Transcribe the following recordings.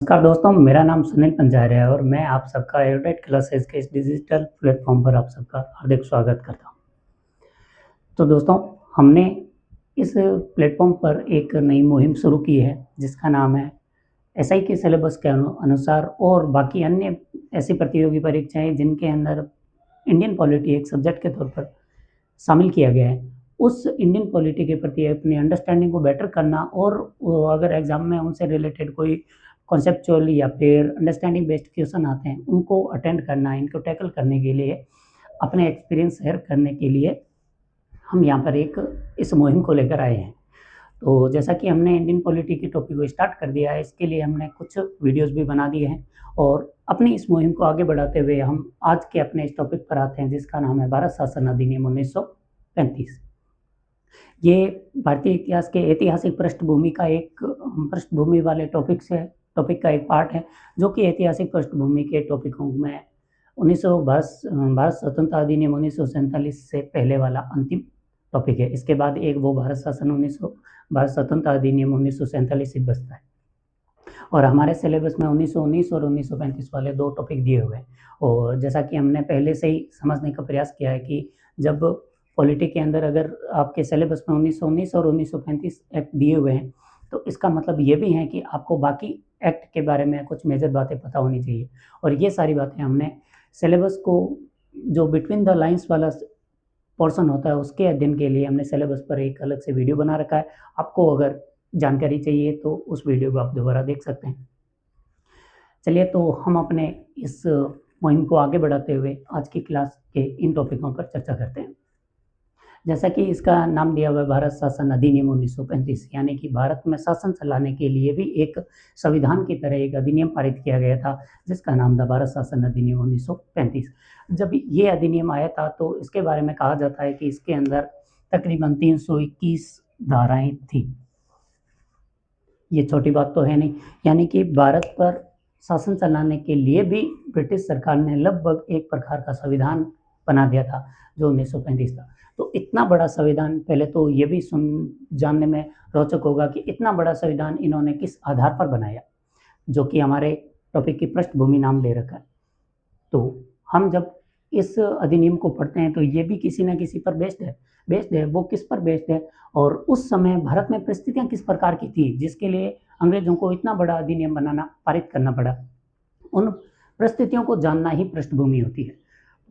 नमस्कार दोस्तों, मेरा नाम सुनील पंजारे है और मैं आप सबका एयरटेल क्लासेस के इस डिजिटल प्लेटफॉर्म पर आप सबका हार्दिक स्वागत करता हूँ। तो दोस्तों, हमने इस प्लेटफॉर्म पर एक नई मुहिम शुरू की है जिसका नाम है एसआई के सिलेबस के अनुसार और बाकी अन्य ऐसी प्रतियोगी परीक्षाएं जिनके अंदर इंडियन पॉलिटी एक सब्जेक्ट के तौर पर शामिल किया गया है। उस इंडियन पॉलिटी के प्रति अपनी अंडरस्टैंडिंग को बेटर करना और अगर एग्ज़ाम में उनसे रिलेटेड कोई कॉन्सेप्चुअल या फिर अंडरस्टैंडिंग बेस्ड क्वेश्चन आते हैं, उनको अटेंड करना, इनको टैकल करने के लिए, अपने एक्सपीरियंस शेयर करने के लिए हम यहाँ पर इस मुहिम को लेकर आए हैं। तो जैसा कि हमने इंडियन पॉलिटी के टॉपिक को स्टार्ट कर दिया है, इसके लिए हमने कुछ वीडियोज़ भी बना दिए हैं और अपनी इस मुहिम को आगे बढ़ाते हुए हम आज के अपने इस टॉपिक पर आते हैं जिसका नाम है भारत शासन अधिनियम 1935। ये भारतीय इतिहास के ऐतिहासिक पृष्ठभूमि का एक पृष्ठभूमि वाले टॉपिक का एक पार्ट है, जो कि ऐतिहासिक पृष्ठभूमि के टॉपिकों में 1920 भारत स्वतंत्रता अधिनियम 1947 से पहले वाला अंतिम टॉपिक है। इसके बाद एक वो भारत स्वतंत्रता अधिनियम 1947 से बचता है और हमारे सिलेबस में 1919 और 1935 वाले 2 टॉपिक दिए हुए हैं। और जैसा कि हमने पहले से ही समझने का प्रयास किया है कि जब पॉलिटी के अंदर अगर आपके सिलेबस में 1919 और 1935 एक्ट दिए हुए हैं, तो इसका मतलब ये भी है कि आपको बाकी एक्ट के बारे में कुछ मेजर बातें पता होनी चाहिए। और ये सारी बातें हमने सिलेबस को, जो बिटवीन द लाइन्स वाला पोर्शन होता है, उसके अध्ययन के लिए हमने सिलेबस पर एक अलग से वीडियो बना रखा है। आपको अगर जानकारी चाहिए तो उस वीडियो को आप दोबारा देख सकते हैं। चलिए, तो हम अपने इस मुहिम को आगे बढ़ाते हुए आज की क्लास के इन टॉपिकों पर चर्चा करते हैं। जैसा कि इसका नाम दिया हुआ है भारत शासन अधिनियम 1935, यानी कि भारत में शासन चलाने के लिए भी एक संविधान की तरह एक अधिनियम पारित किया गया था जिसका नाम था भारत शासन अधिनियम 1935। जब ये अधिनियम आया था तो इसके बारे में कहा जाता है कि इसके अंदर तकरीबन 321 धाराएं थी। ये छोटी बात तो है नहीं, यानी कि भारत पर शासन चलाने के लिए भी ब्रिटिश सरकार ने लगभग एक प्रकार का संविधान बना दिया था जो 1935 था। तो इतना बड़ा संविधान, पहले तो ये भी जानने में रोचक होगा कि इतना बड़ा संविधान इन्होंने किस आधार पर बनाया, जो कि हमारे टॉपिक की पृष्ठभूमि नाम ले रखा है। तो हम जब इस अधिनियम को पढ़ते हैं तो ये भी किसी न किसी पर बेस्ड है। वो किस पर बेस्ड है और उस समय भारत में परिस्थितियाँ किस प्रकार की थी जिसके लिए अंग्रेजों को इतना बड़ा अधिनियम बनाना, पारित करना पड़ा, उन परिस्थितियों को जानना ही पृष्ठभूमि होती है।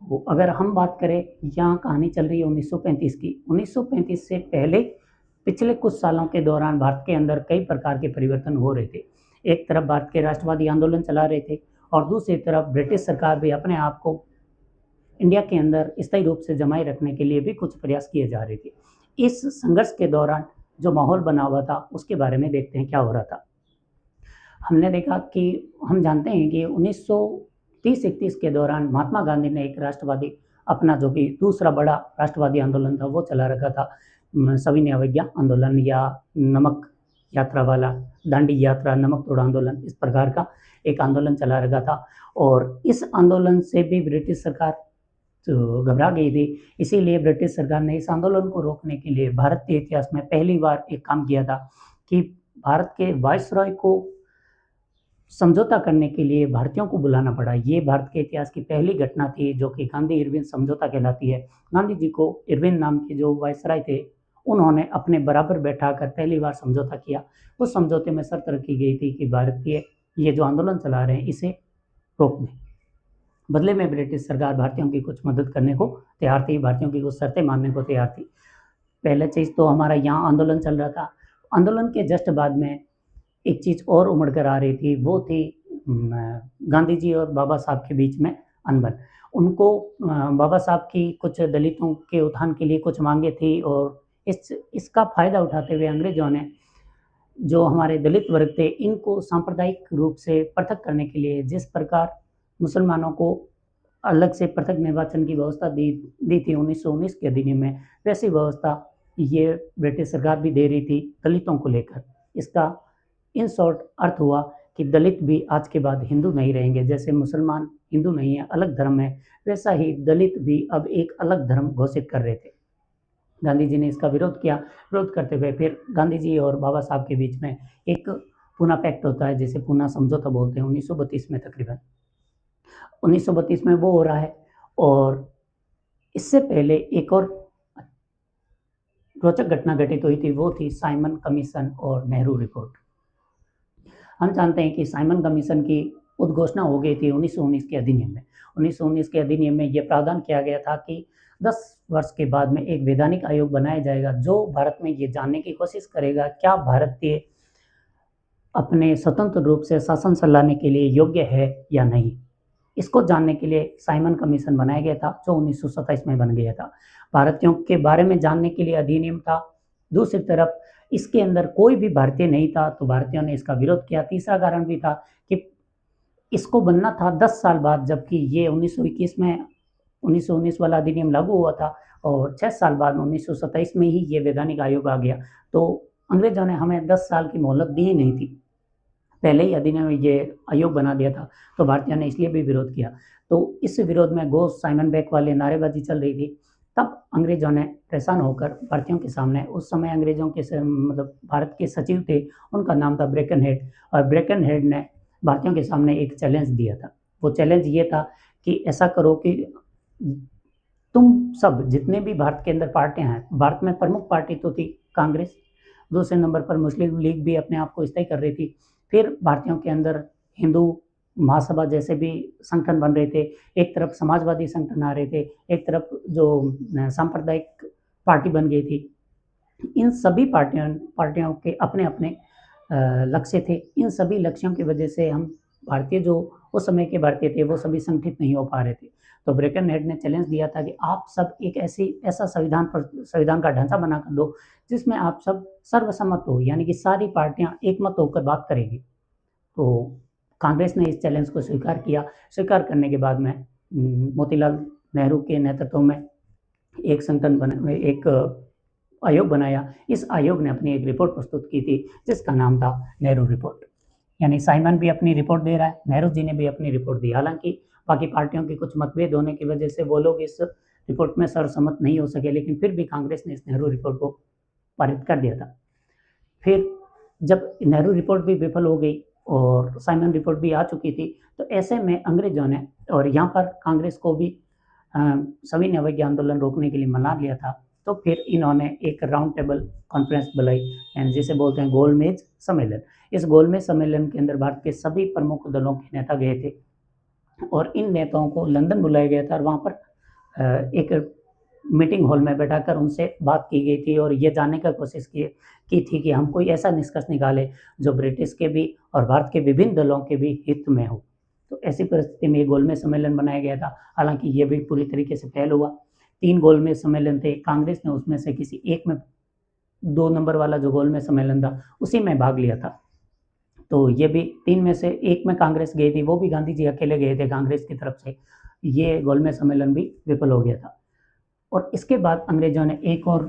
तो अगर हम बात करें, यहाँ कहानी चल रही है 1935 की। 1935 से पहले पिछले कुछ सालों के दौरान भारत के अंदर कई प्रकार के परिवर्तन हो रहे थे। एक तरफ भारत के राष्ट्रवादी आंदोलन चला रहे थे और दूसरी तरफ ब्रिटिश सरकार भी अपने आप को इंडिया के अंदर स्थायी रूप से जमाए रखने के लिए भी कुछ प्रयास किए जा रहे थे। इस संघर्ष के दौरान जो माहौल बना हुआ था उसके बारे में देखते हैं क्या हो रहा था। हमने देखा कि हम जानते हैं कि 1930-31 के दौरान महात्मा गांधी ने एक राष्ट्रवादी, अपना जो कि दूसरा बड़ा राष्ट्रवादी आंदोलन था, वो चला रखा था, सविनय अवज्ञा आंदोलन या नमक यात्रा वाला, दांडी यात्रा, नमक तोड़ आंदोलन, इस प्रकार का एक आंदोलन चला रखा था। और इस आंदोलन से भी ब्रिटिश सरकार तो घबरा गई थी। इसीलिए ब्रिटिश सरकार ने इस आंदोलन को रोकने के लिए भारतीय इतिहास में पहली बार एक काम किया था कि भारत के वायसरॉय को समझौता करने के लिए भारतीयों को बुलाना पड़ा। ये भारत के इतिहास की पहली घटना थी जो कि गांधी इरविन समझौता कहलाती है। गांधी जी को इरविन नाम के जो वायसराय थे, उन्होंने अपने बराबर बैठाकर पहली बार समझौता किया। उस समझौते में शर्त रखी गई थी कि भारतीय ये जो आंदोलन चला रहे हैं इसे रोक दें। बदले में ब्रिटिश सरकार भारतीयों की कुछ मदद करने को तैयार थी, भारतीयों की कुछ शर्तें मानने को तैयार थी। पहले चीज़ तो हमारा यहाँ आंदोलन चल रहा था। आंदोलन के जस्ट बाद में एक चीज़ और उमड़ कर आ रही थी, वो थी गांधी जी और बाबा साहब के बीच में अनबन। उनको बाबा साहब की कुछ दलितों के उत्थान के लिए कुछ मांगे थी और इसका फ़ायदा उठाते हुए अंग्रेज़ों ने जो हमारे दलित वर्ग थे, इनको सांप्रदायिक रूप से पृथक करने के लिए, जिस प्रकार मुसलमानों को अलग से पृथक निर्वाचन की व्यवस्था दी थी 1919 के अधिनियम में, वैसी व्यवस्था ये ब्रिटिश सरकार भी दे रही थी दलितों को लेकर। इसका इन शॉर्ट अर्थ हुआ कि दलित भी आज के बाद हिंदू नहीं रहेंगे। जैसे मुसलमान हिंदू नहीं है, अलग धर्म है, वैसा ही दलित भी अब एक अलग धर्म घोषित कर रहे थे। गांधी जी ने इसका विरोध किया। विरोध करते हुए फिर गांधी जी और बाबा साहब के बीच में एक पूना पैक्ट होता है, जिसे पूना समझौता बोलते हैं, 1932 में तकरीबन 1932 में वो हो रहा है। और इससे पहले एक और रोचक घटना घटित हुई थी, वो थी साइमन कमीशन और नेहरू रिपोर्ट। हम जानते हैं कि साइमन कमीशन की उद्घोषणा हो गई थी 1919 के अधिनियम में। 1919 के अधिनियम में यह प्रावधान किया गया था कि 10 वर्ष के बाद में एक वैधानिक आयोग बनाया जाएगा जो भारत में ये जानने की कोशिश करेगा क्या भारतीय अपने स्वतंत्र रूप से शासन चलाने के लिए योग्य है या नहीं। इसको जानने के लिए साइमन कमीशन बनाया गया था, जो 1927 में बन गया था। भारतीयों के बारे में जानने के लिए अधिनियम था। दूसरी तरफ इसके अंदर कोई भी भारतीय नहीं था, तो भारतीयों ने इसका विरोध किया। तीसरा कारण भी था कि इसको बनना था 10 साल बाद, जबकि ये 1921 में 1919 वाला अधिनियम लागू हुआ था और 6 साल बाद 1927 में ही ये वैधानिक आयोग आ गया। तो अंग्रेजों ने हमें 10 साल की मोहलत दी ही नहीं थी, पहले ही अधिनियम में ये आयोग बना दिया था, तो भारतीयों ने इसलिए भी विरोध किया। तो इस विरोध में गो साइमन बैक वाले नारेबाजी चल रही थी। तब अंग्रेजों ने परेशान होकर भारतीयों के सामने, उस समय अंग्रेजों के मतलब भारत के सचिव थे, उनका नाम था ब्रेकन हेड, और ब्रेकन हेड ने भारतीयों के सामने एक चैलेंज दिया था। वो चैलेंज ये था कि ऐसा करो कि तुम सब जितने भी भारत के अंदर पार्टियां हैं, भारत में प्रमुख पार्टी तो थी कांग्रेस, दूसरे नंबर पर मुस्लिम लीग भी अपने आप को स्थायी कर रही थी, फिर भारतीयों के अंदर हिंदू महासभा जैसे भी संगठन बन रहे थे, एक तरफ समाजवादी संगठन आ रहे थे, एक तरफ जो सांप्रदायिक पार्टी बन गई थी। इन सभी पार्टियों के अपने अपने लक्ष्य थे। इन सभी लक्ष्यों की वजह से हम भारतीय जो उस समय के भारतीय थे वो सभी संगठित नहीं हो पा रहे थे। तो ब्रेकन हेड ने चैलेंज दिया था कि आप सब एक ऐसा संविधान का ढांचा बनाकर दो जिसमें आप सब सर्वसम्मत हो, यानी कि सारी पार्टियां एकमत होकर बात करेंगी। तो कांग्रेस ने इस चैलेंज को स्वीकार किया। स्वीकार करने के बाद में मोतीलाल नेहरू के नेतृत्व में एक संगठन एक आयोग बनाया। इस आयोग ने अपनी एक रिपोर्ट प्रस्तुत की थी जिसका नाम था नेहरू रिपोर्ट। यानी साइमन भी अपनी रिपोर्ट दे रहा है, नेहरू जी ने भी अपनी रिपोर्ट दी। हालांकि बाकी पार्टियों के कुछ मतभेद होने की वजह से वो लोग इस रिपोर्ट में सर्वसम्मत नहीं हो सके, लेकिन फिर भी कांग्रेस ने इस नेहरू रिपोर्ट को पारित कर दिया था। फिर जब नेहरू रिपोर्ट भी विफल हो गई और साइमन रिपोर्ट भी आ चुकी थी, तो ऐसे में अंग्रेजों ने, और यहाँ पर कांग्रेस को भी सविनय अवज्ञा आंदोलन रोकने के लिए मना लिया था, तो फिर इन्होंने एक राउंड टेबल कॉन्फ्रेंस बुलाई, यानी जिसे बोलते हैं गोल मेज सम्मेलन। इस गोल मेज सम्मेलन के अंदर भारत के सभी प्रमुख दलों के नेता गए थे और इन नेताओं को लंदन बुलाया गया था और वहाँ पर एक मीटिंग हॉल में बैठाकर उनसे बात की गई थी और ये जानने का कोशिश की थी कि हम कोई ऐसा निष्कर्ष निकाले जो ब्रिटिश के भी और भारत के विभिन्न दलों के भी हित में हो। तो ऐसी परिस्थिति में ये गोलमेज सम्मेलन बनाया गया था। हालांकि ये भी पूरी तरीके से फेल हुआ। 3 गोलमेज सम्मेलन थे, कांग्रेस ने उसमें से किसी एक में, 2 नंबर वाला जो गोलमेज सम्मेलन था उसी में भाग लिया था। तो ये भी 3 में से 1 में कांग्रेस गई थी, वो भी गांधी जी अकेले गए थे कांग्रेस की तरफ से। ये गोलमेज सम्मेलन भी विफल हो गया था। और इसके बाद अंग्रेजों ने एक और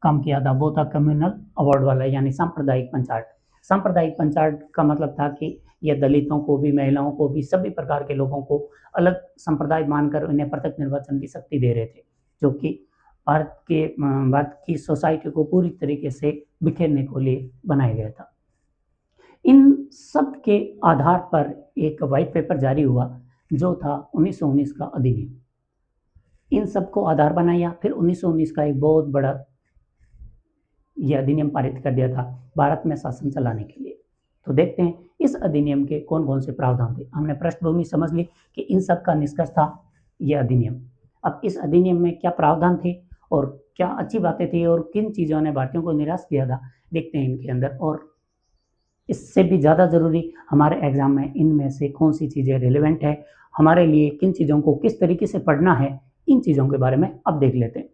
काम किया था, वो था कम्युनल अवार्ड वाला, यानी सांप्रदायिक पंचायत। सांप्रदायिक पंचायत का मतलब था कि यह दलितों को भी, महिलाओं को भी, सभी प्रकार के लोगों को अलग संप्रदाय मानकर उन्हें प्रत्यक्ष निर्वाचन की शक्ति दे रहे थे, जो कि भारत की सोसाइटी को पूरी तरीके से बिखेरने को लिए बनाया गया था। इन सब के आधार पर एक वाइट पेपर जारी हुआ जो था 1919 का अधिनियम। इन सब को आधार बनाया, फिर 1919 का एक बहुत बड़ा यह अधिनियम पारित कर दिया था भारत में शासन चलाने के लिए। तो देखते हैं इस अधिनियम के कौन कौन से प्रावधान थे। हमने पृष्ठभूमि समझ ली कि इन सब का निष्कर्ष था यह अधिनियम। अब इस अधिनियम में क्या प्रावधान थे और क्या अच्छी बातें थी और किन चीज़ों ने भारतीयों को निराश किया था, देखते हैं इनके अंदर। और इससे भी ज़्यादा ज़रूरी, हमारे एग्जाम में इनमें से कौन सी चीज़ें रिलेवेंट है हमारे लिए, किन चीज़ों को किस तरीके से पढ़ना है, इन चीज़ों के बारे में अब देख लेते हैं।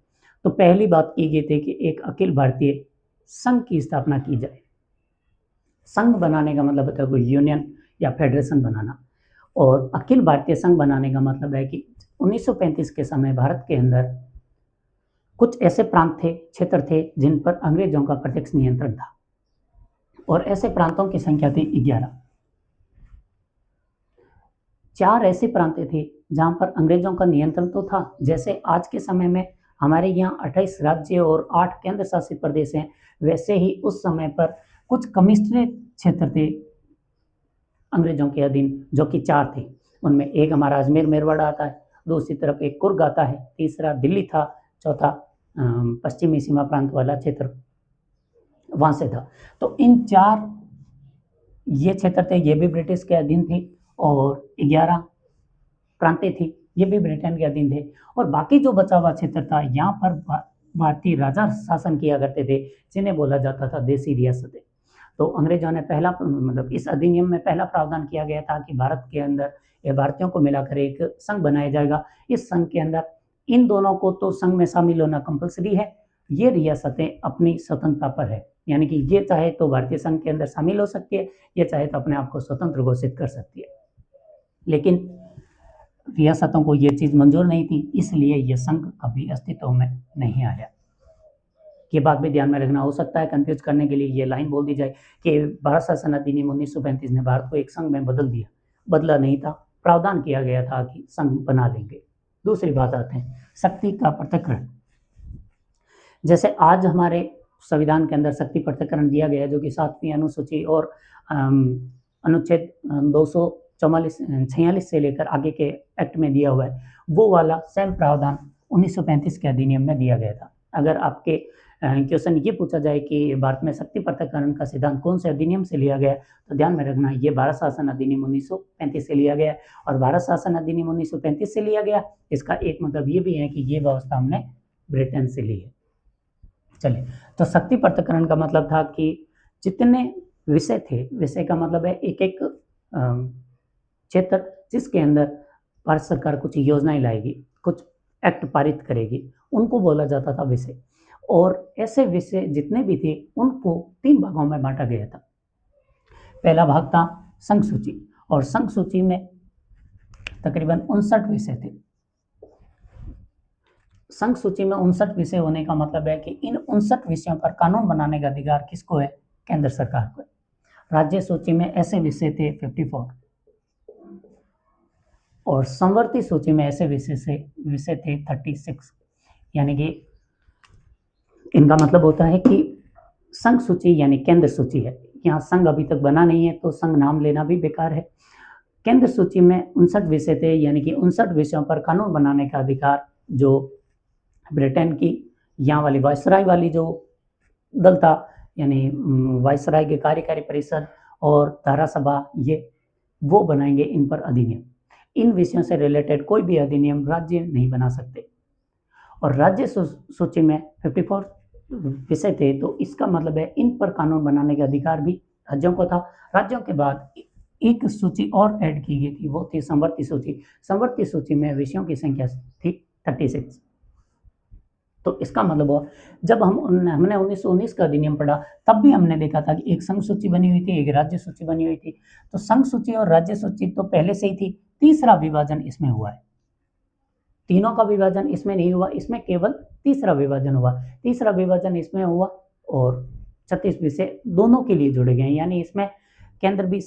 तो पहली बात की गई थी कि एक अखिल भारतीय संघ की स्थापना की जाए। संघ बनाने का मतलब होता है कोई यूनियन या फेडरेशन बनाना, और अखिल भारतीय संघ बनाने का मतलब है कि 1935 के समय भारत के अंदर कुछ ऐसे प्रांत थे, क्षेत्र थे जिन पर अंग्रेजों का प्रत्यक्ष नियंत्रण था, और ऐसे प्रांतों की संख्या थी 11। 4 ऐसे प्रांत थे जहां पर अंग्रेजों का नियंत्रण तो था, जैसे आज के समय में हमारे यहाँ 28 राज्य और 8 केंद्र शासित प्रदेश हैं, वैसे ही उस समय पर कुछ कमिश्नरेट क्षेत्र थे अंग्रेजों के अधीन, जो कि 4 थे। उनमें एक हमारा अजमेर मेरवाड़ा आता है, दूसरी तरफ एक कुर्ग आता है, तीसरा दिल्ली था, चौथा पश्चिमी सीमा प्रांत वाला क्षेत्र वहाँ से था। तो इन 4 ये क्षेत्र थे, ये भी ब्रिटिश के अधीन थे, और 11 प्रांतें थी, ये भी ब्रिटेन के अधीन थे। और बाकी जो बचा हुआ क्षेत्र था, यहाँ पर भारतीय राजा शासन किया करते थे, जिन्हें बोला जाता था देसी रियासतें। तो अंग्रेजों ने पहला मतलब इस अधिनियम में पहला प्रावधान किया गया था कि भारत के अंदर ये भारतीयों को मिलाकर एक संघ बनाया जाएगा। इस संघ के अंदर इन दोनों को तो संघ में शामिल होना कंपलसरी है, ये रियासतें अपनी स्वतंत्रता पर है, यानी कि ये चाहे तो भारतीय संघ के अंदर शामिल हो सकती है, ये चाहे तो अपने आप को स्वतंत्र घोषित कर सकती है। लेकिन रियासतों को ये चीज़ मंजूर नहीं थी, इसलिए ये संघ कभी अस्तित्व में नहीं आया। ये बात भी ध्यान में रखना। हो सकता है कंफ्यूज करने के लिए ये लाइन बोल दी जाए कि भारत शासन अधिनियम 1935 ने भारत को एक संघ में बदल दिया। बदला नहीं था, प्रावधान किया गया था कि संघ बना लेंगे। दूसरी बात आते हैं शक्ति का पृथक्करण। जैसे आज हमारे संविधान के अंदर शक्ति पृथक्करण दिया गया है, जो कि 7वीं अनुसूची और अनुच्छेद 246 से लेकर आगे के एक्ट में दिया हुआ है, वो वाला सेम प्रावधान 1935 के अधिनियम में दिया गया था। अगर आपके क्वेश्चन ये पूछा जाए कि भारत में शक्ति पृथक्करण का सिद्धांत कौन से अधिनियम से लिया गया, तो ध्यान में रखना ये भारत शासन अधिनियम 1935 से लिया गया। और भारत शासन अधिनियम 1935 से लिया गया, इसका एक मतलब ये भी है कि ये व्यवस्था हमने ब्रिटेन से ली है। चलिए, तो शक्ति पृथक्करण का मतलब था कि जितने विषय थे, विषय का मतलब है एक एक क्षेत्र जिसके अंदर भारत सरकार कुछ योजनाएं लाएगी, कुछ एक्ट पारित करेगी, उनको बोला जाता था विषय। और ऐसे विषय जितने भी थे उनको 3 भागों में बांटा गया था। पहला भाग था संघ सूची, और संघ सूची में तकरीबन 59 विषय थे। संघ सूची में 59 विषय होने का मतलब है कि इन 59 विषयों पर कानून बनाने का अधिकार किसको है? केंद्र सरकार को है। राज्य सूची में ऐसे विषय थे 54, और संवर्ती सूची में ऐसे विषय थे 36। यानी कि इनका मतलब होता है कि संघ सूची यानी केंद्र सूची है, यहाँ संघ अभी तक बना नहीं है तो संघ नाम लेना भी बेकार है। केंद्र सूची में 59 विषय थे, यानी कि 59 विषयों पर कानून बनाने का अधिकार जो ब्रिटेन की यहाँ वाली वायसराय वाली जो दल था, यानी वायसराय के कार्यकारी परिषद और धारासभा, ये वो बनाएंगे इन पर अधिनियम। इन विषयों से रिलेटेड कोई भी अधिनियम राज्य नहीं बना सकते। और राज्य सूची में 54 विषय थे, तो इसका मतलब है इन पर कानून बनाने का अधिकार भी राज्यों को था। राज्यों के बाद एक सूची और ऐड की गई थी, वो थी संवर्ती सूची। संवर्ती सूची में विषयों की संख्या थी 36। तो इसका मतलब हुआ जब हमने 1919 का अधिनियम पढ़ा, तब भी हमने देखा था कि एक संघ सूची बनी हुई थी, एक राज्य सूची बनी हुई थी। तो संघ सूची और राज्य सूची तो पहले से ही थी, तीसरा विभाजन इसमें हुआ है। तीनों का विभाजन इसमें नहीं हुआ, इसमें केवल तीसरा विभाजन हुआ। तीसरा विभाजन इसमें हुआ और 36 विषय दोनों के लिए जुड़े गए, यानी इसमें केंद्र भी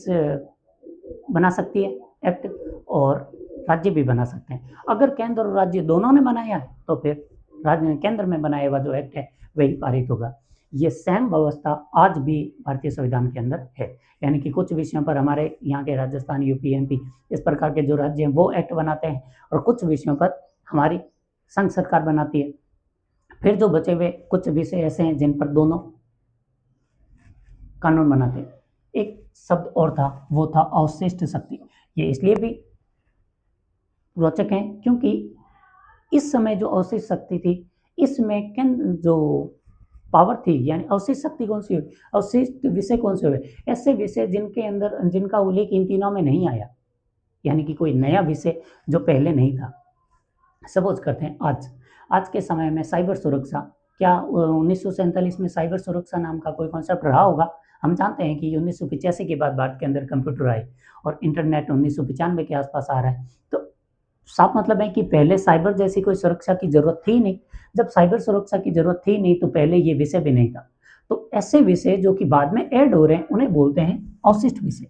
बना सकती है एक्ट और राज्य भी बना सकते हैं। अगर केंद्र और राज्य दोनों ने बनाया तो फिर राज्य केंद्र में बनाया हुआ जो एक्ट है वही पारित होगा। ये सेम व्यवस्था आज भी भारतीय संविधान के अंदर है, यानी कि कुछ विषयों पर हमारे यहाँ के राजस्थान, यूपी, एमपी इस प्रकार के जो राज्य हैं वो एक्ट बनाते हैं, और कुछ विषयों पर हमारी संघ सरकार बनाती है। फिर जो बचे हुए कुछ विषय ऐसे हैं जिन पर दोनों कानून बनाते हैं। एक शब्द और था, वो था अवशिष्ट शक्ति। ये इसलिए भी रोचक है क्योंकि इस समय जो अवशिष्ट शक्ति थी, इसमें जो पावर थी, यानी अवशिष्ट शक्ति कौन सी हुई, अवशिष्ट विषय कौन से हुए? ऐसे विषय जिनके अंदर जिनका उल्लेख इन तीनों में नहीं आया, यानी कि कोई नया विषय जो पहले नहीं था। सपोज करते हैं आज के समय में साइबर सुरक्षा, क्या 1947 में साइबर सुरक्षा नाम का कोई कॉन्सेप्ट रहा होगा? हम जानते हैं कि 1985 के बाद भारत के अंदर कंप्यूटर आए और इंटरनेट 1995 के आसपास आ रहा है। तो साफ मतलब है कि पहले साइबर जैसी कोई सुरक्षा की जरूरत थी नहीं। जब साइबर सुरक्षा की जरूरत थी नहीं तो पहले ये विषय भी नहीं था। तो ऐसे विषय जो कि बाद में ऐड हो रहे हैं उन्हें बोलते हैं अवशिष्ट विषय।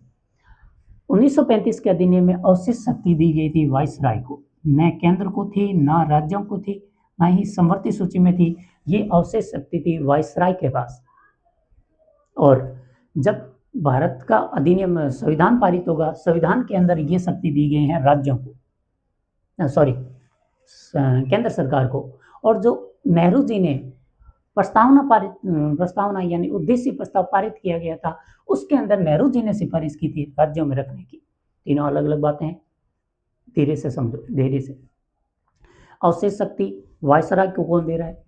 1935 के अधिनियम में अवशिष्ट शक्ति दी गई थी वायसराय को, न केंद्र को थी, न राज्यों को थी, न ही संवर्ती सूची में थी। ये अवशिष्ट शक्ति थी वायसराय के पास। और जब भारत का अधिनियम संविधान पारित होगा, संविधान के अंदर ये शक्ति दी गई है राज्यों को, सॉरी केंद्र सरकार को। और जो नेहरू जी ने प्रस्तावना यानी उद्देश्य प्रस्ताव पारित किया गया था, उसके अंदर नेहरू जी ने सिफारिश की थी राज्यों में रखने की। तीनों अलग अलग बातें हैं, धीरे से समझो, धीरे से। अवशेष शक्ति वायसराय को कौन दे रहा है?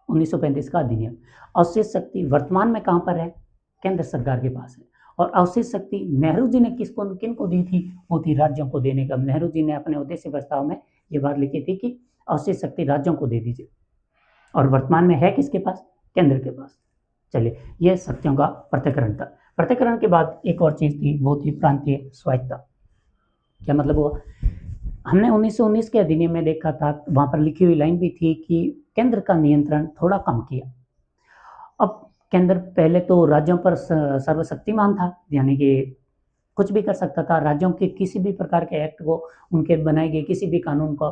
1935 का अधिनियम। अवशेष शक्ति वर्तमान में कहां पर है? केंद्र सरकार के पास है। और अवशेष शक्ति नेहरू जी ने किनको दी थी? वो थी राज्यों को देने का। नेहरू जी ने अपने उद्देश्य प्रस्ताव में ये बात लिखी थी कि अवशेष शक्ति राज्यों को दे दीजिए, और वर्तमान में है किसके पास? केंद्र के पास। चलिए, यह शक्तियों का पृथक्करण था। पृथक्करण के बाद एक और चीज थी, वो थी प्रांतीय स्वायत्तता। क्या मतलब हुआ? हमने 1919 के अधिनियम में देखा था, वहां पर लिखी हुई लाइन भी थी कि केंद्र का नियंत्रण थोड़ा कम किया। अब केंद्र पहले तो राज्यों पर सर्वशक्तिमान था, यानी कि कुछ भी कर सकता था। राज्यों के किसी भी प्रकार के एक्ट को, उनके बनाए गए किसी भी कानून को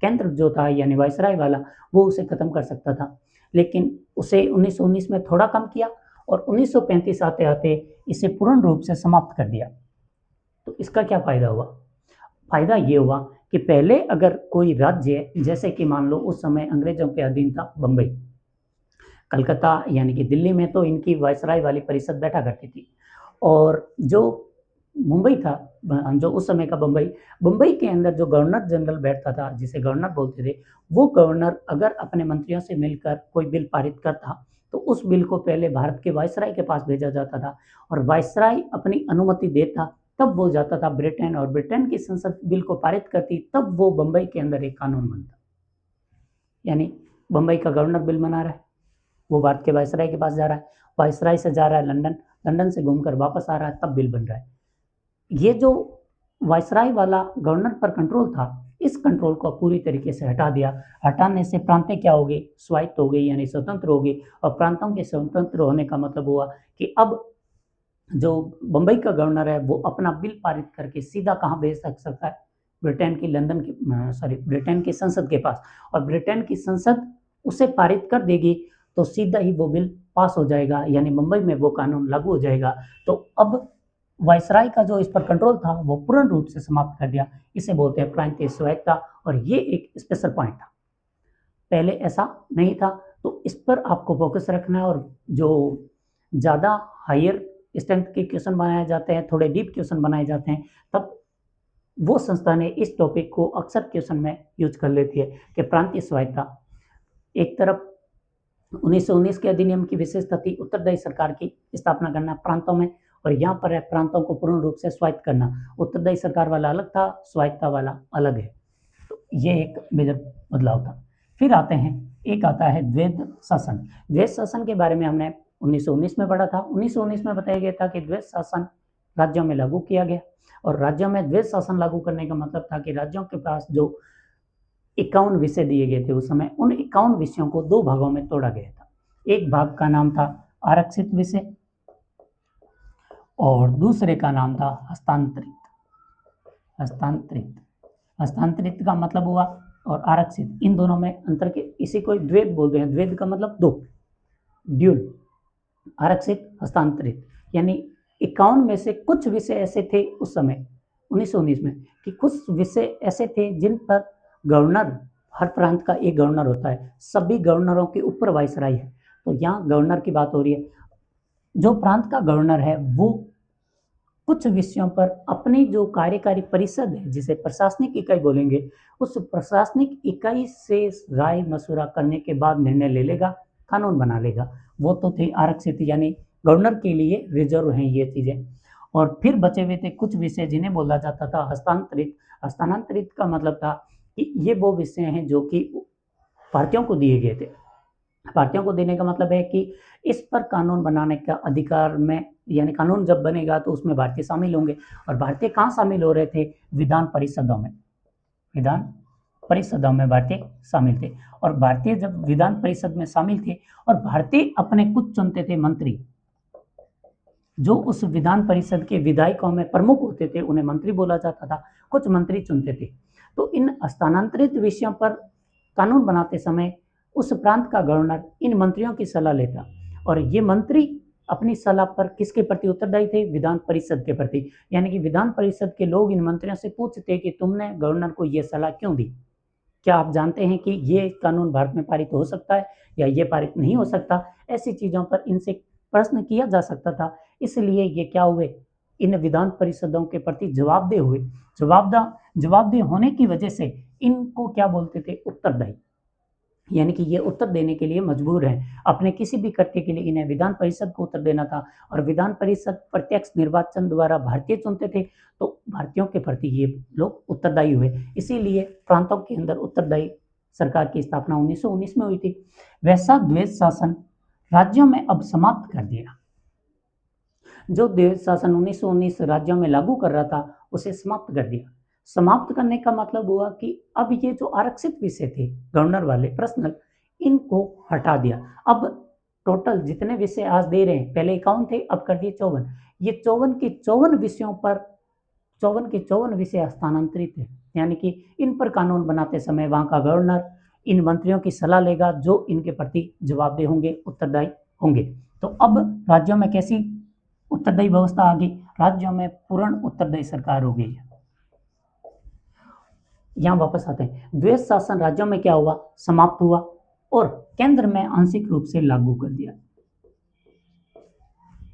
केंद्र जो था यानी वायसराय वाला, वो उसे खत्म कर सकता था। लेकिन उसे 1919 में थोड़ा कम किया और 1935 आते आते इसे पूर्ण रूप से समाप्त कर दिया। तो इसका क्या फायदा हुआ? फायदा ये हुआ कि पहले अगर कोई राज्य, जैसे कि मान लो उस समय अंग्रेजों के अधीन था बम्बई, कलकत्ता यानी कि दिल्ली में तो इनकी वायसराय वाली परिषद बैठा करती थी, और जो मुंबई था, जो उस समय का बम्बई के अंदर जो गवर्नर जनरल बैठता था, जिसे गवर्नर बोलते थे, वो गवर्नर अगर अपने मंत्रियों से मिलकर कोई बिल पारित करता तो उस बिल को पहले भारत के वायसराय के पास भेजा जाता था, और वायसराय अपनी अनुमति देता, तब वो जाता था ब्रिटेन, और ब्रिटेन की संसद बिल को पारित करती, तब वो बम्बई के अंदर एक कानून बनता। यानी बम्बई का गवर्नर बिल बना रहा है, वो भारत के वायसराय के पास जा रहा है, वायसराय से जा रहा है लंदन, लंदन से घूमकर वापस आ रहा है, तब बिल बन रहा है। ये जो वायसराय वाला गवर्नर पर कंट्रोल था, इस कंट्रोल को पूरी तरीके से हटा दिया। हटाने से प्रांतें क्या हो गई? स्वायत्त हो गई, यानी स्वतंत्र हो गई। और प्रांतों के स्वतंत्र होने का मतलब हुआ कि अब जो बम्बई का गवर्नर है वो अपना बिल पारित करके सीधा कहाँ भेज सकता है? ब्रिटेन की संसद के पास, और ब्रिटेन की संसद उसे पारित कर देगी तो सीधा ही वो बिल पास हो जाएगा, यानी मुंबई में वो कानून लागू हो जाएगा। तो अब वायसराय का जो इस पर कंट्रोल था वो पूर्ण रूप से समाप्त कर दिया। इसे बोलते हैं प्रांतीय स्वायत्तता, और ये एक स्पेशल पॉइंट था, पहले ऐसा नहीं था। तो इस पर आपको फोकस रखना है, और जो ज़्यादा हायर स्ट्रेंथ के क्वेश्चन बनाए जाते हैं, थोड़े डीप क्वेश्चन बनाए जाते हैं, तब वो संस्थानें इस टॉपिक को अक्सर क्वेश्चन में यूज कर लेती है कि प्रांतीय स्वायत्तता। एक तरफ 1919 के अधिनियम की विशेषता थी उत्तरदायी सरकार की स्थापना करना प्रांतों में, और यहाँ पर है प्रांतों को पूर्ण रूप से स्वायत्त करना। उत्तरदायी सरकार वाला अलग था, स्वायत्तता वाला अलग है। तो ये एक मेजर बदलाव था। फिर आते हैं, एक आता है द्वैध शासन। द्वैध शासन के बारे में हमने 1919 में पढ़ा था। 1919 में बताया गया था कि द्वैध शासन राज्यों में लागू किया गया, और राज्यों में द्वैध शासन लागू करने का मतलब था कि राज्यों के पास जो 51 विषय दिए गए थे उस समय, उन 51 विषयों को दो भागों में तोड़ा गया था। एक भाग का नाम था आरक्षित विषय, और दूसरे का नाम था हस्तांतरित। हस्तांतरित का मतलब हुआ, और आरक्षित, इन दोनों में अंतर के, इसी को द्वैध बोलते हैं। द्वैध का मतलब दो, ड्यूल। आरक्षित, हस्तांतरित, यानी 51 में से कुछ विषय ऐसे थे उस समय 1919 में कि कुछ विषय ऐसे थे जिन पर गवर्नर, हर प्रांत का एक गवर्नर होता है, सभी गवर्नरों के ऊपर वायसराय है। तो यहाँ गवर्नर की बात हो रही है। जो प्रांत का गवर्नर है वो कुछ विषयों पर अपनी जो कार्यकारी परिषद है, जिसे प्रशासनिक इकाई बोलेंगे, उस प्रशासनिक इकाई से राय मशवरा करने के बाद निर्णय ले लेगा, कानून बना लेगा। वो तो थे आरक्षित, यानी गवर्नर के लिए रिजर्व हैं ये चीज़ें। और फिर बचे हुए थे कुछ विषय जिन्हें बोला जाता था हस्तांतरित। हस्तांतरित का मतलब था कि ये वो विषय हैं जो कि भारतीयों को दिए गए थे। भारतीयों को देने का मतलब है कि इस पर कानून बनाने का अधिकार में, यानी कानून जब बनेगा तो उसमें भारतीय शामिल होंगे। और भारतीय कहाँ शामिल हो रहे थे? विधान परिषदों में। विधान परिषदों में भारतीय शामिल थे, और भारतीय जब विधान परिषद में शामिल थे, और भारतीय अपने कुछ चुनते थे मंत्री, जो उस विधान परिषद के विधायकों में प्रमुख होते थे, उन्हें मंत्री बोला जाता था। कुछ मंत्री चुनते थे। तो इन हस्तांतरित विषयों पर कानून बनाते समय उस प्रांत का गवर्नर इन मंत्रियों की सलाह लेता, और ये मंत्री अपनी सलाह पर किसके प्रति उत्तरदायी थे? विधान परिषद के प्रति। यानी कि विधान परिषद के लोग इन मंत्रियों से पूछते कि तुमने गवर्नर को ये सलाह क्यों दी? क्या आप जानते हैं कि ये कानून भारत में पारित हो सकता है या ये पारित नहीं हो सकता? ऐसी चीज़ों पर इनसे प्रश्न किया जा सकता था। इसलिए ये क्या हुए, इन विधान परिषदों के प्रति जवाबदेह हुए। जवाबदेह होने की वजह से इनको क्या बोलते थे? उत्तरदायी। यानी कि ये उत्तर देने के लिए मजबूर हैं। अपने किसी भी कृत्य के लिए इन्हें विधान परिषद को उत्तर देना था और विधान परिषद प्रत्यक्ष निर्वाचन द्वारा भारतीय चुनते थे, तो भारतीयों के प्रति ये लोग उत्तरदायी हुए। इसीलिए प्रांतों के अंदर उत्तरदायी सरकार की स्थापना 1919 में हुई थी। वैसा द्वैध शासन राज्यों में अब समाप्त कर दिया। जो द्वैध शासन 1919 राज्यों में लागू कर रहा था, उसे समाप्त कर दिया। समाप्त करने का मतलब हुआ कि अब ये जो आरक्षित विषय थे गवर्नर वाले पर्सनल, इनको हटा दिया। अब टोटल जितने विषय आज दे रहे हैं, पहले 51 थे, अब कर दिए 54। ये 54 के 54 विषयों पर 54 के 54 विषय हस्तांतरित है। यानी कि इन पर कानून बनाते समय वहां का गवर्नर इन मंत्रियों की सलाह लेगा जो इनके प्रति जवाबदेह होंगे, उत्तरदायी होंगे। तो अब राज्यों में कैसी उत्तरदायी व्यवस्था आ गई? राज्यों में पूर्ण उत्तरदायी सरकार हो गई है। यहां वापस आते हैं। द्वैध शासन राज्यों में क्या हुआ? समाप्त हुआ और केंद्र में आंशिक रूप से लागू कर दिया।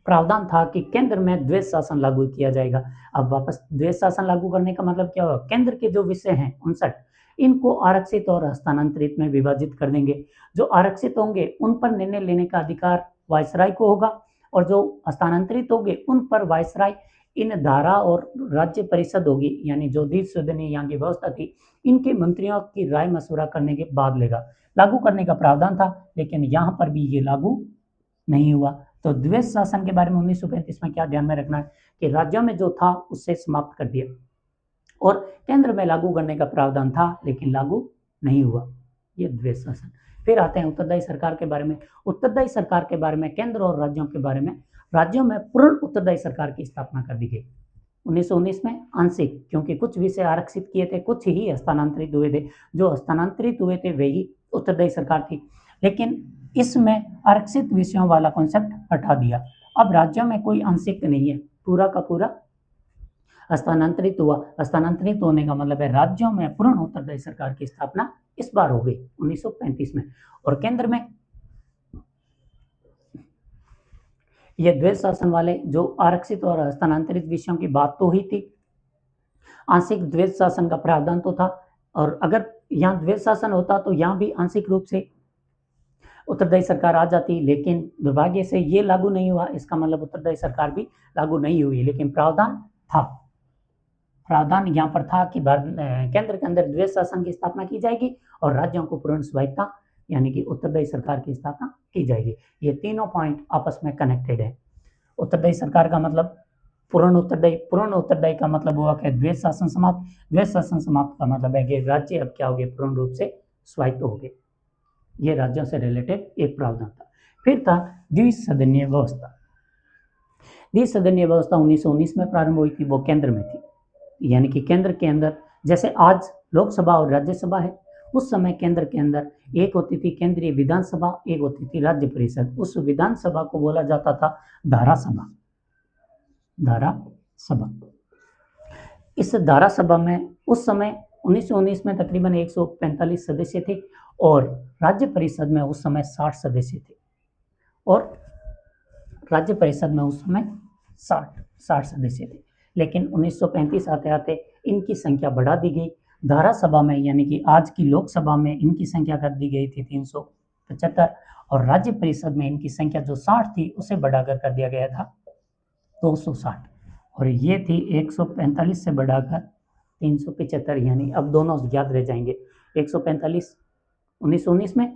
प्रावधान था कि केंद्र में द्वैध शासन लागू किया जाएगा। अब वापस द्वैध शासन लागू करने का मतलब क्या होगा? केंद्र के जो विषय हैं 59, इनको आरक्षित और हस्तांतरित में विभाजित कर देंगे। जो आरक्षित होंगे उन पर निर्णय लेने का अधिकार वायसराय को होगा और जो हस्तांतरित होंगे उन पर वायसराय इन धारा और राज्य परिषद होगी, यानी जो द्विसदनीय यहाँ की व्यवस्था थी, इनके मंत्रियों की राय मशवरा करने के बाद लेगा। लागू करने का प्रावधान था, लेकिन यहाँ पर भी ये लागू नहीं हुआ। तो द्वैध शासन के बारे में 1935 में क्या ध्यान में रखना है कि राज्यों में जो था उससे समाप्त कर दिया और केंद्र में लागू करने का प्रावधान था, लेकिन लागू नहीं हुआ। ये द्वैध शासन। फिर आते हैं उत्तरदायी सरकार के बारे में। उत्तरदायी सरकार के बारे में, केंद्र और राज्यों के बारे में, राज्यों में पूर्ण उत्तरदायी सरकार की स्थापना कर दी गई 1919 में। आंशिक, क्योंकि कुछ विषय आरक्षित किए थे, कुछ ही हस्तांतरित हुए थे। जो हस्तांतरित हुए थे वही उत्तरदायी सरकार थी, लेकिन इसमें आरक्षित विषयों वाला कॉन्सेप्ट हटा दिया। अब राज्यों में कोई आंशिक नहीं है, पूरा का पूरा हस्तांतरित हुआ। हस्तांतरित होने का मतलब है राज्यों में पूर्ण उत्तरदायी सरकार की स्थापना इस बार हो गई 1935 में। और केंद्र में ये द्वैध शासन वाले जो आरक्षित और हस्तांतरित विषयों की बात तो हुई थी, आंशिक द्वैध शासन का प्रावधान तो था। और अगर यहाँ द्वैध शासन होता तो यहाँ भी आंशिक रूप से उत्तरदायी सरकार आ जाती, लेकिन दुर्भाग्य से ये लागू नहीं हुआ। इसका मतलब उत्तरदायी सरकार भी लागू नहीं हुई, लेकिन प्रावधान था। प्रावधान यहाँ पर था कि केंद्र के अंदर द्वैध शासन की स्थापना की जाएगी और राज्यों को पूर्ण स्वायत्तता यानी कि उत्तरदायी सरकार की स्थापना की जाएगी। ये तीनों पॉइंट आपस में कनेक्टेड है। उत्तरदायी सरकार का मतलब पूर्ण उत्तरदायी का मतलब हुआ कि द्वैध शासन समाप्त। द्वैध शासन समाप्त का मतलब है कि राज्य अब क्या हो गए? पूर्ण रूप से स्वायत्त हो गए। ये राज्यों से रिलेटेड एक प्रावधान था। फिर था द्विसदनीय व्यवस्था। द्विसदनीय व्यवस्था 1919 में प्रारंभ हुई थी, वो केंद्र में थी। यानी कि केंद्र के अंदर जैसे आज लोकसभा और राज्यसभा है, उस समय केंद्र के अंदर एक होती थी केंद्रीय विधानसभा, एक होती थी राज्य परिषद। उस विधानसभा को बोला जाता था धारासभा। धारासभा। इस धारासभा में उस समय 1919 में तकरीबन 145 सदस्य थे और राज्य परिषद में उस समय 60 सदस्य थे। और राज्य परिषद में उस समय 60 सदस्य थे, लेकिन 1935 आते आते इनकी संख्या बढ़ा दी गई। धारासभा में यानी कि आज की लोकसभा में इनकी संख्या कर दी गई थी 375 और राज्य परिषद में इनकी संख्या जो 60 थी उसे बढ़ाकर कर दिया गया था 260। और ये थी 145 से बढ़ाकर 375, यानी अब दोनों याद रह जाएंगे। 145 1919 में,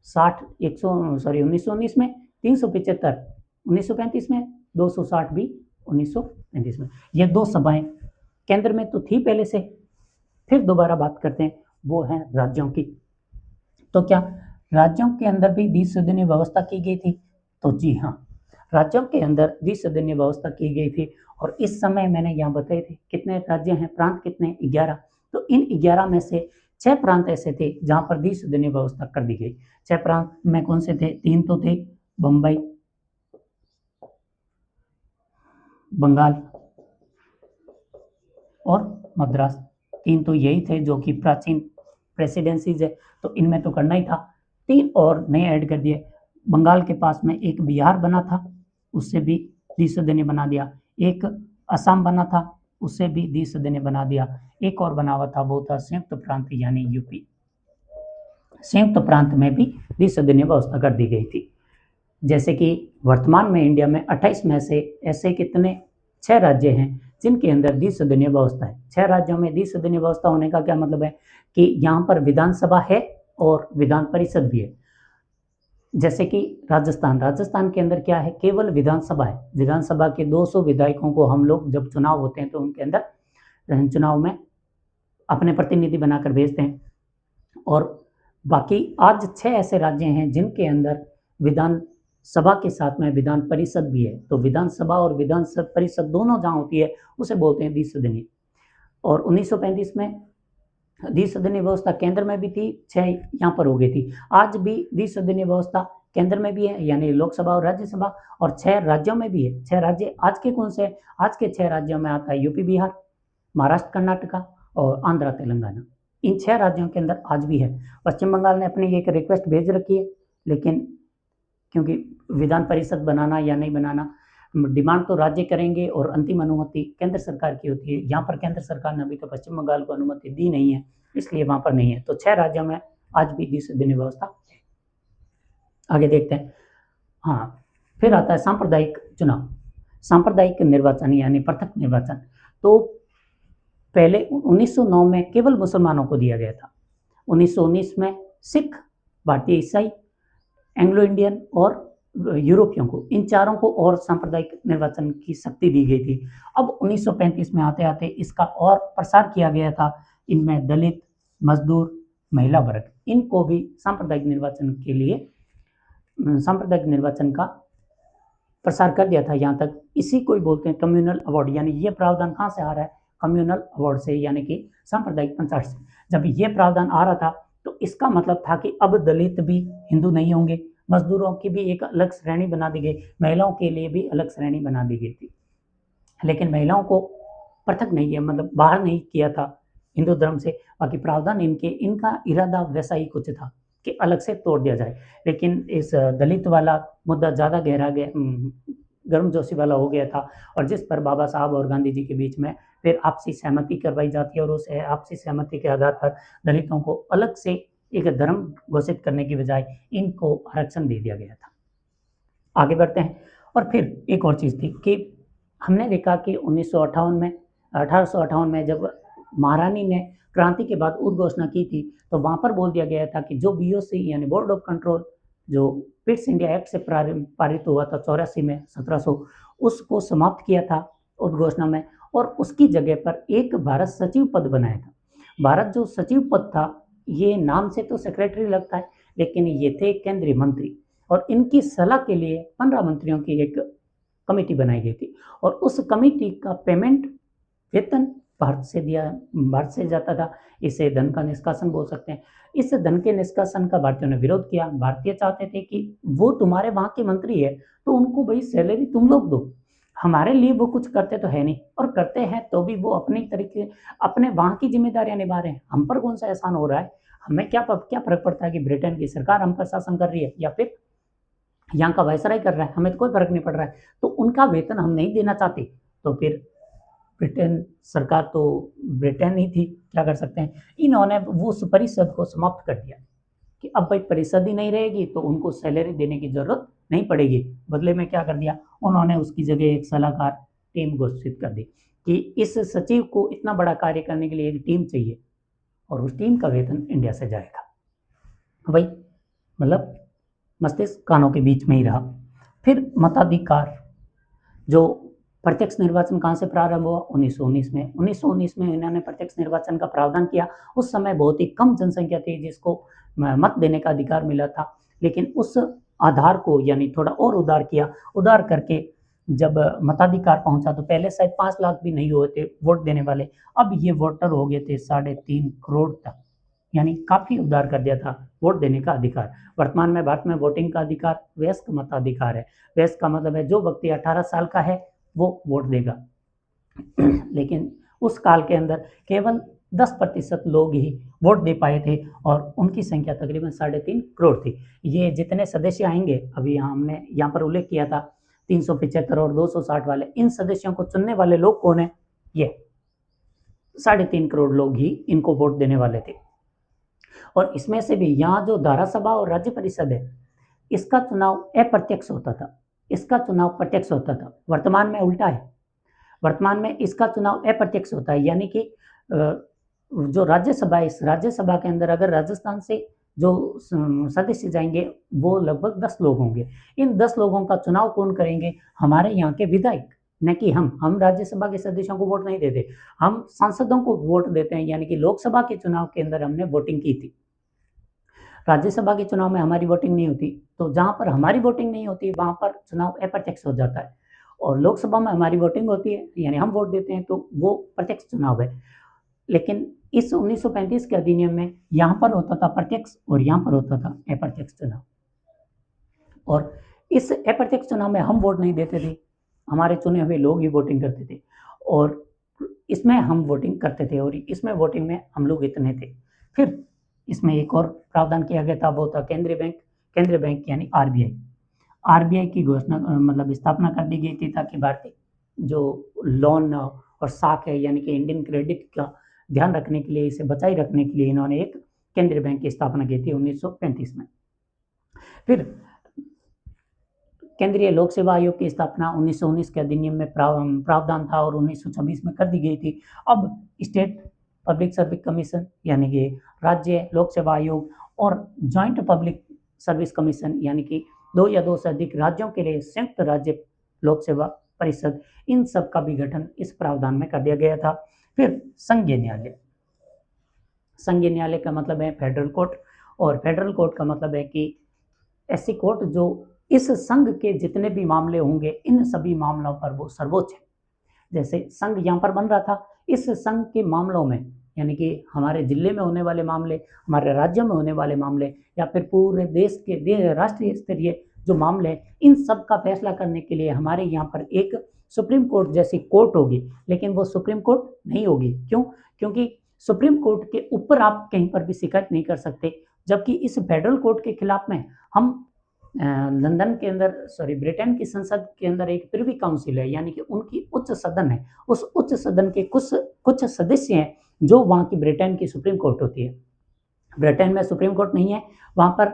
1919 में 375, 1935 में 260 भी 1935 में। ये दो सभाएं केंद्र में तो थी पहले से। फिर दोबारा बात करते हैं, वो है राज्यों की। तो क्या राज्यों के अंदर भी द्विसदनीय व्यवस्था की गई थी? तो जी हाँ, राज्यों के अंदर द्विसदनीय व्यवस्था की गई थी। और इस समय मैंने यहाँ बताए थे कितने राज्य हैं, प्रांत कितने? 11। तो इन 11 में से 6 प्रांत ऐसे थे जहाँ पर द्विसदनीय व्यवस्था कर दी गई। 6 प्रांत में कौन से थे? 3 तो थे बम्बई, बंगाल और मद्रास। 3 तो यही थे जो कि प्राचीन प्रेसिडेंसीज है, तो इनमें तो करना ही था। 3 और नए ऐड कर दिए। बंगाल के पास में एक बिहार बना था, उससे भी द्विसदनीय ने बना दिया। एक असम बना था, उससे भी द्विसदनीय ने बना दिया। एक और बना हुआ था, वो था संयुक्त प्रांत यानी यूपी। संयुक्त प्रांत में भी द्विसदनीय व्यवस्था कर दी गई थी। जैसे कि वर्तमान में इंडिया में 28 में से ऐसे कितने 6 राज्य हैं जिनके अंदर द्विसदनीय व्यवस्था है। 6 राज्यों में द्विसदनीय व्यवस्था होने का क्या मतलब है कि यहाँ पर विधानसभा है और विधान परिषद भी है। जैसे कि राजस्थान के अंदर क्या है, केवल विधानसभा है। विधानसभा के 200 विधायकों को हम लोग जब चुनाव होते हैं तो उनके अंदर चुनाव में अपने प्रतिनिधि बनाकर भेजते हैं। और बाकी आज 6 ऐसे राज्य हैं जिनके अंदर विधान सभा के साथ में विधान परिषद भी है। तो विधानसभा और विधान परिषद दोनों जहाँ होती है उसे बोलते हैं द्विसदनीय। और 1935 में द्विसदनीय व्यवस्था केंद्र में भी थी, 6 यहाँ पर हो गई थी। आज भी द्विसदनीय व्यवस्था केंद्र में भी है यानी लोकसभा और राज्यसभा, और 6 राज्यों में भी है। 6 राज्य आज के कौन से हैं? आज के 6 राज्यों में आता है यूपी, बिहार, महाराष्ट्र, कर्नाटका और आंध्र, तेलंगाना। इन 6 राज्यों के अंदर आज भी है। पश्चिम बंगाल ने अपनी एक रिक्वेस्ट भेज रखी है, लेकिन क्योंकि विधान परिषद बनाना या नहीं बनाना डिमांड तो राज्य करेंगे और अंतिम अनुमति केंद्र सरकार की होती है। यहाँ पर केंद्र सरकार ने अभी तो पश्चिम बंगाल को अनुमति दी नहीं है, इसलिए वहाँ पर नहीं है। तो 6 राज्यों में आज भी द्विसदनीय व्यवस्था। आगे देखते हैं। हाँ, फिर आता है सांप्रदायिक चुनाव, सांप्रदायिक निर्वाचन यानी पृथक निर्वाचन। तो पहले 1909 में केवल मुसलमानों को दिया गया था। 1919 में सिख, भारतीय ईसाई, एंग्लो इंडियन और यूरोपियों को, इन चारों को और सांप्रदायिक निर्वाचन की शक्ति दी गई थी। अब 1935 में आते आते इसका और प्रसार किया गया था। इनमें दलित, मजदूर, महिला वर्ग, इनको भी सांप्रदायिक निर्वाचन के लिए सांप्रदायिक निर्वाचन का प्रसार कर दिया था। यहाँ तक इसी को ही बोलते हैं कम्युनल अवार्ड, यानी ये प्रावधान कहाँ से आ रहा है? कम्युनल अवार्ड से, यानी कि सांप्रदायिक पंचायत से। जब ये प्रावधान आ रहा था तो इसका मतलब था कि अब दलित भी हिंदू नहीं होंगे, मजदूरों की भी एक अलग श्रेणी बना दी गई, महिलाओं के लिए भी अलग श्रेणी बना दी गई थी। लेकिन महिलाओं को पृथक नहीं है, मतलब बाहर नहीं किया था हिंदू धर्म से। बाकी प्रावधान इनका इरादा वैसा ही कुछ था कि अलग से तोड़ दिया जाए। लेकिन इस दलित वाला मुद्दा ज़्यादा गहरा गया, गर्मजोशी वाला हो गया था, और जिस पर बाबा साहब और गांधी जी के बीच में फिर आपसी सहमति करवाई जाती है, और उस आपसी सहमति के आधार पर दलितों को अलग से एक धर्म घोषित करने की बजाय इनको आरक्षण दे दिया गया था। आगे बढ़ते हैं। और फिर एक और चीज़ थी कि हमने देखा कि 1858 में जब महारानी ने क्रांति के बाद उद्घोषणा की थी, तो वहाँ पर बोल दिया गया था कि जो BOC यानी बोर्ड ऑफ कंट्रोल, जो पिट्स इंडिया एक्ट से पारित हुआ था 84 में 1700, उसको समाप्त किया था उद्घोषणा में, और उसकी जगह पर एक भारत सचिव पद बनाया था। भारत जो सचिव पद था, ये नाम से तो सेक्रेटरी लगता है, लेकिन ये थे केंद्रीय मंत्री, और इनकी सलाह के लिए 15 मंत्रियों की एक कमेटी बनाई गई थी। और उस कमेटी का पेमेंट, वेतन भारत से जाता था। इसे धन का निष्कासन बोल सकते हैं। इस धन के निष्कासन का भारतीयों ने विरोध किया। भारतीय चाहते थे कि वो तुम्हारे वहाँ के मंत्री है तो उनको भाई सैलरी तुम लोग दो, हमारे लिए वो कुछ करते तो है नहीं, और करते हैं तो भी वो अपने तरीके, अपने वहाँ की जिम्मेदारियां निभा रहे हैं। हम पर कौन सा एहसान हो रहा है? हमें क्या फर्क पड़ता है कि ब्रिटेन की सरकार हम पर शासन कर रही है या फिर यहाँ का वायसराय कर रहा है, हमें तो कोई फर्क नहीं पड़ रहा है। तो उनका वेतन हम नहीं देना चाहते, तो फिर ब्रिटेन सरकार तो ब्रिटेन ही थी, क्या कर सकते हैं। इन्होंने वो उस परिषद को समाप्त कर दिया कि अब भाई परिषद ही नहीं रहेगी तो उनको सैलरी देने की जरूरत नहीं पड़ेगी। बदले में क्या कर दिया उन्होंने, उसकी जगह एक सलाहकार टीम घोषित कर दी कि इस सचिव को इतना बड़ा कार्य करने के लिए एक टीम चाहिए, और उस टीम का वेतन इंडिया से जाएगा। भाई मतलब मस्तिष्क कानों के बीच में ही रहा। फिर मताधिकार, जो प्रत्यक्ष निर्वाचन कहाँ से प्रारंभ हुआ? 1919 में। 1919 में इन्होंने प्रत्यक्ष निर्वाचन का प्रावधान किया। उस समय बहुत ही कम जनसंख्या थी जिसको मत देने का अधिकार मिला था, लेकिन उस आधार को यानी थोड़ा और उदार किया। उदार करके जब मताधिकार पहुंचा तो पहले शायद 5 लाख भी नहीं हुए थे वोट देने वाले, अब ये वोटर हो गए थे 3.5 करोड़ तक, यानी काफ़ी उदार कर दिया था वोट देने का अधिकार। वर्तमान में भारत में वोटिंग का अधिकार वयस्क मताधिकार है। वयस्क का मतलब है जो व्यक्ति 18 साल का है वो वोट देगा। लेकिन उस काल के अंदर केवल 10% लोग ही वोट दे पाए थे और उनकी संख्या तकरीबन 3.5 करोड़ थी। ये जितने सदस्य आएंगे, अभी हमने यहाँ पर उल्लेख किया था 375 और 260 वाले, इन सदस्यों को चुनने वाले लोग कौन है? ये 3.5 करोड़ लोग ही इनको वोट देने वाले थे। और इसमें से भी यहाँ जो धारासभा और राज्य परिषद है, इसका चुनाव अप्रत्यक्ष होता था, इसका चुनाव प्रत्यक्ष होता था। वर्तमान में उल्टा है, वर्तमान में इसका चुनाव अप्रत्यक्ष होता है, यानी कि जो राज्यसभा है, इस राज्यसभा के अंदर अगर राजस्थान से जो सदस्य जाएंगे वो लगभग 10 लोग होंगे। इन 10 लोगों का चुनाव कौन करेंगे? हमारे यहाँ के विधायक, न कि हम राज्यसभा के सदस्यों को वोट नहीं देते, हम सांसदों को वोट देते हैं। यानी कि लोकसभा के चुनाव के अंदर हमने वोटिंग की थी, राज्यसभा के चुनाव में हमारी वोटिंग नहीं होती। तो जहाँ पर हमारी वोटिंग नहीं होती वहाँ पर चुनाव अप्रत्यक्ष हो जाता है, और लोकसभा में हमारी वोटिंग होती है, यानी हम वोट देते हैं, तो वो प्रत्यक्ष चुनाव है। लेकिन इस 1935 के अधिनियम में यहाँ पर होता था प्रत्यक्ष और यहाँ पर होता था अप्रत्यक्ष चुनाव। और इस अप्रत्यक्ष चुनाव में हम वोट नहीं देते थे, हमारे चुने हुए लोग ही वोटिंग करते थे, और इसमें हम वोटिंग करते थे, और इसमें वोटिंग में हम लोग इतने थे। फिर इसमें एक और प्रावधान किया गया था, वो था केंद्रीय बैंक यानी आरबीआई की घोषणा, मतलब स्थापना कर दी गई थी, ताकि भारतीय जो लोन और साख है, यानी कि इंडियन क्रेडिट का ध्यान रखने के लिए, इसे बचाए रखने के लिए इन्होंने एक केंद्रीय बैंक की स्थापना की थी 1935 में। फिर केंद्रीय लोक सेवा आयोग की स्थापना 1919 के अधिनियम में प्रावधान था और 1926 में कर दी गई थी। अब स्टेट पब्लिक सर्विस कमीशन यानी कि राज्य लोक सेवा आयोग और जॉइंट पब्लिक सर्विस कमीशन यानी कि 2 या 2 से अधिक राज्यों के लिए संयुक्त राज्य लोक सेवा परिषद, इन सब का भी गठन इस प्रावधान में कर दिया गया था। फिर संघीय न्यायालय का मतलब है फेडरल कोर्ट, और फेडरल कोर्ट का मतलब है कि ऐसी कोर्ट जो इस संघ के जितने भी मामले होंगे इन सभी मामलों पर वो सर्वोच्च है। जैसे संघ यहाँ पर बन रहा था, इस संघ के मामलों में, यानी कि हमारे जिले में होने वाले मामले, हमारे राज्यों में होने वाले मामले, या फिर पूरे देश के राष्ट्रीय स्तरीय जो मामले, इन सब का फैसला करने के लिए हमारे यहाँ पर एक सुप्रीम कोर्ट जैसी कोर्ट होगी। लेकिन वो सुप्रीम कोर्ट नहीं होगी, क्यों? क्योंकि सुप्रीम कोर्ट के ऊपर आप कहीं पर भी शिकायत नहीं कर सकते, जबकि इस फेडरल कोर्ट के खिलाफ में हम लंदन के अंदर, ब्रिटेन की संसद के अंदर एक प्रिवी काउंसिल है, यानी कि उनकी उच्च सदन है, उस उच्च सदन के कुछ सदस्य हैं जो वहाँ की ब्रिटेन की सुप्रीम कोर्ट होती है। ब्रिटेन में सुप्रीम कोर्ट नहीं है, वहाँ पर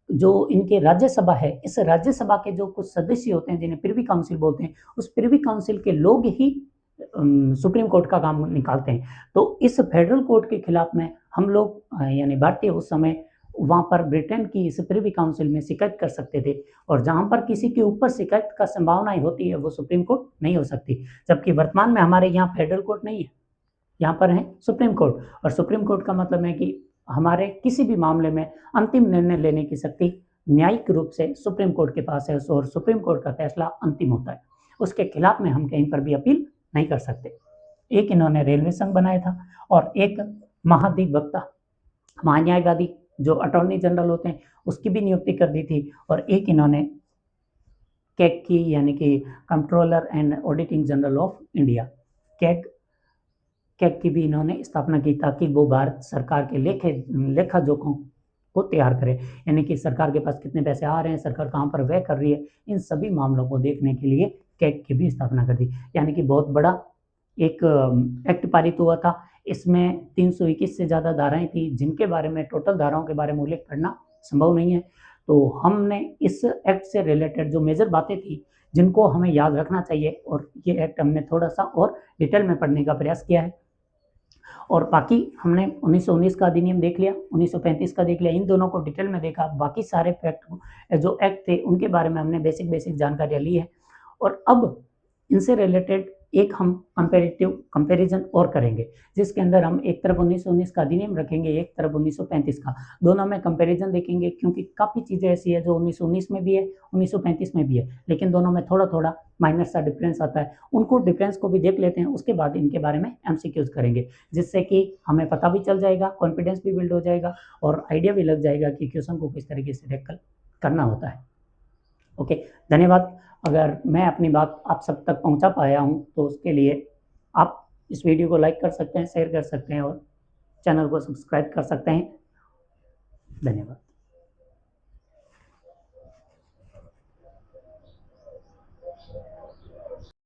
जो इनके राज्यसभा है, इस राज्यसभा के जो कुछ सदस्य होते हैं जिन्हें प्रिवी काउंसिल बोलते हैं, उस प्रिवी काउंसिल के लोग ही सुप्रीम कोर्ट का काम निकालते हैं। तो इस फेडरल कोर्ट के खिलाफ में हम लोग यानी भारतीय उस समय वहाँ पर ब्रिटेन की इस प्रिवी काउंसिल में शिकायत कर सकते थे, और जहाँ पर किसी के ऊपर शिकायत का संभावना होती है वो सुप्रीम कोर्ट नहीं हो सकती। जबकि वर्तमान में हमारे यहाँ फेडरल कोर्ट नहीं है, यहाँ पर है सुप्रीम कोर्ट, और सुप्रीम कोर्ट का मतलब है कि हमारे किसी भी मामले में अंतिम निर्णय लेने की शक्ति न्यायिक रूप से सुप्रीम कोर्ट के पास है, और सुप्रीम कोर्ट का फैसला अंतिम होता है, उसके खिलाफ में हम कहीं पर भी अपील नहीं कर सकते। एक इन्होंने रेलवे संघ बनाया था, और एक महाधिवक्ता महान्यायवादी जो अटॉर्नी जनरल होते हैं उसकी भी नियुक्ति कर दी थी, और एक इन्होंने कैग की यानी कि controller and auditing general of India, CAG की भी इन्होंने स्थापना की, ताकि वो भारत सरकार के लेखा जोखों को तैयार करे, यानी कि सरकार के पास कितने पैसे आ रहे हैं, सरकार कहाँ पर व्यय कर रही है, इन सभी मामलों को देखने के लिए कैग की भी स्थापना कर दी। यानी कि बहुत बड़ा एक एक्ट पारित हुआ था। इसमें 321 से ज़्यादा धाराएं थी, जिनके बारे में टोटल धाराओं के बारे में उल्लेख करना संभव नहीं है। तो हमने इस एक्ट से रिलेटेड जो मेजर बातें थी जिनको हमें याद रखना चाहिए, और ये एक्ट हमने थोड़ा सा और डिटेल में पढ़ने का प्रयास किया है। और बाकी हमने 1919 का अधिनियम देख लिया, 1935 का देख लिया, इन दोनों को डिटेल में देखा। बाकी सारे फैक्ट जो एक्ट थे उनके बारे में हमने बेसिक जानकारियाँ ली है। और अब इनसे रिलेटेड एक हम कंपैरिजन और करेंगे, जिसके अंदर हम एक तरफ 1919 का अधिनियम रखेंगे, एक तरफ 1935 का, दोनों में कंपैरिजन देखेंगे, क्योंकि काफ़ी चीज़ें ऐसी है जो 1919 में भी है, 1935 में भी है, लेकिन दोनों में थोड़ा थोड़ा माइनर सा डिफरेंस आता है। उनको डिफरेंस को भी देख लेते हैं, उसके बाद इनके बारे में MCQs करेंगे, जिससे कि हमें पता भी चल जाएगा, कॉन्फिडेंस भी बिल्ड हो जाएगा, और आइडिया भी लग जाएगा कि क्वेश्चन को किस तरीके से टैकल करना होता है। ओके, धन्यवाद। अगर मैं अपनी बात आप सब तक पहुंचा पाया हूं तो उसके लिए आप इस वीडियो को लाइक कर सकते हैं, शेयर कर सकते हैं और चैनल को सब्सक्राइब कर सकते हैं। धन्यवाद।